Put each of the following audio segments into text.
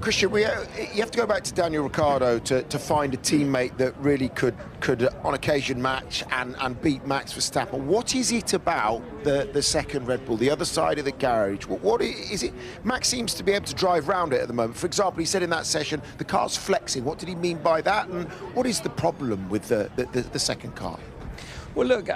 Christian, you have to go back to Daniel Ricciardo to find a teammate that really could on occasion match and beat Max Verstappen. What is it about the second Red Bull, the other side of the garage? What is it? Max seems to be able to drive round it at the moment. For example, he said in that session, the car's flexing. What did he mean by that? And what is the problem with the second car? Well, look,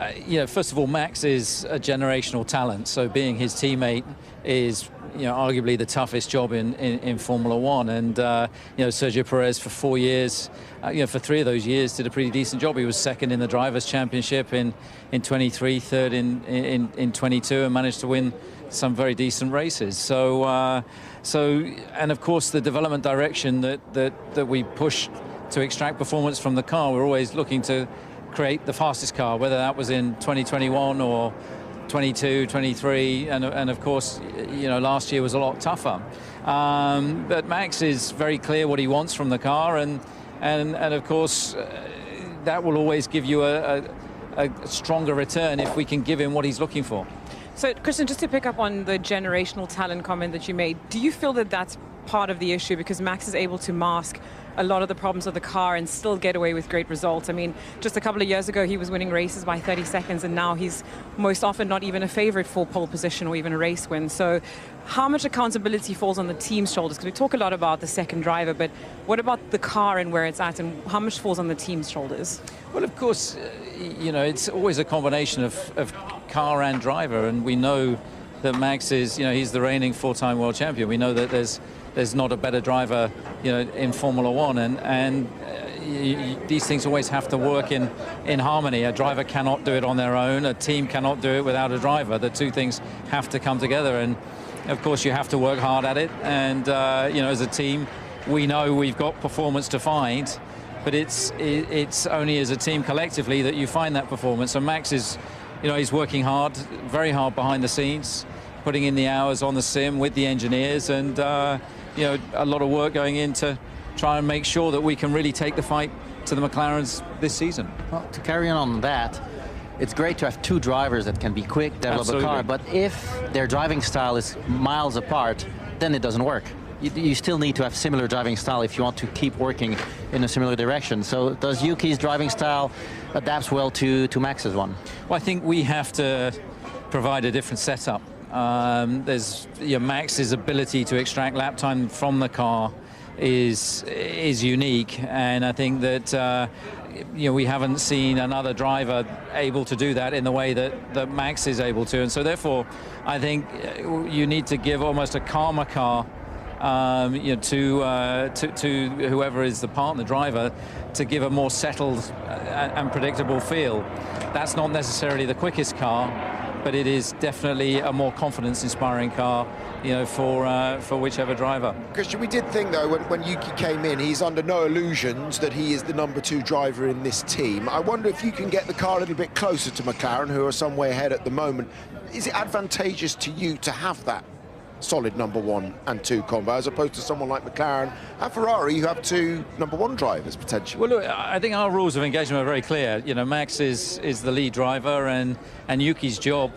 first of all, Max is a generational talent, so being his teammate is, arguably the toughest job in Formula One. And, Sergio Perez for 4 years, for 3 of those years, did a pretty decent job. He was second in the Drivers' Championship in 23, third in 22, and managed to win some very decent races. So, and of course, the development direction that we push to extract performance from the car, we're always looking to create the fastest car, whether that was in 2021 or 22, 23, and of course, last year was a lot tougher. But Max is very clear what he wants from the car, and of course, that will always give you a stronger return if we can give him what he's looking for. So, Christian, just to pick up on the generational talent comment that you made, do you feel that that's part of the issue, because Max is able to mask a lot of the problems of the car and still get away with great results? I mean, just a couple of years ago, he was winning races by 30 seconds, and now he's most often not even a favorite for pole position or even a race win. So how much accountability falls on the team's shoulders? Because we talk a lot about the second driver, but what about the car and where it's at, and how much falls on the team's shoulders? Well, of course, it's always a combination of car and driver, and we know that Max is, he's the reigning 4-time world champion. We know that there's not a better driver, in Formula One, and these things always have to work in harmony. A driver cannot do it on their own. A team cannot do it without a driver. The two things have to come together, and of course you have to work hard at it. And as a team, we know we've got performance to find, but it's only as a team collectively that you find that performance. And Max is, he's working hard, very hard behind the scenes, putting in the hours on the sim with the engineers, and a lot of work going in to try and make sure that we can really take the fight to the McLarens this season. Well, to carry on that, it's great to have two drivers that can be quick, develop a car, but if their driving style is miles apart, then it doesn't work. You still need to have similar driving style if you want to keep working in a similar direction. So does Yuki's driving style adapt well to Max's one? Well, I think we have to provide a different setup. There's Max's ability to extract lap time from the car is unique, and I think that we haven't seen another driver able to do that in the way that Max is able to, and so therefore I think you need to give almost a calmer car to whoever is the partner driver, to give a more settled and predictable feel. That's not necessarily the quickest car, but it is definitely a more confidence-inspiring car, for whichever driver. Christian, we did think, though, when Yuki came in, he's under no illusions that he is the number 2 driver in this team. I wonder if you can get the car a little bit closer to McLaren, who are some way ahead at the moment. Is it advantageous to you to have that solid number 1 and 2 combo, as opposed to someone like McLaren and Ferrari, who have 2 number 1 drivers potentially? Well, look, I think our rules of engagement are very clear. Max is the lead driver, and Yuki's job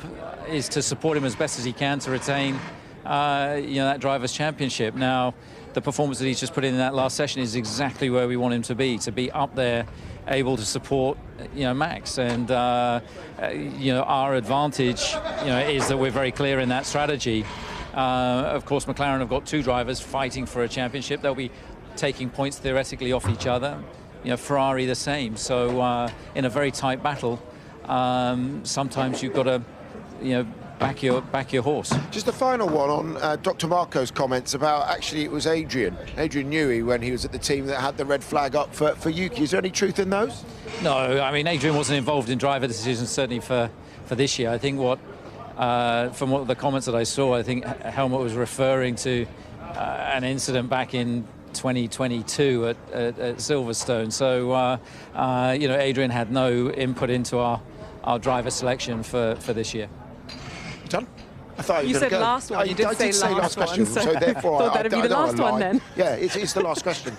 is to support him as best as he can to retain that Drivers' Championship. Now, the performance that he's just put in that last session is exactly where we want him to be up there, able to support Max. And our advantage is that we're very clear in that strategy. Of course, McLaren have got 2 drivers fighting for a championship. They'll be taking points theoretically off each other. Ferrari the same. So in a very tight battle, sometimes you've got to back your horse. Just a final one on Dr. Marco's comments about, actually, it was Adrian Newey, when he was at the team, that had the red flag up for Yuki. Is there any truth in those? No, I mean, Adrian wasn't involved in driver decisions, certainly for this year. I think from what the comments that I saw, I think Helmut was referring to an incident back in 2022 at Silverstone. So, Adrian had no input into our driver selection for this year. Done? I thought you said last one. You did say last question, one. so therefore I thought that'd be the last one then. Yeah, it's the last question.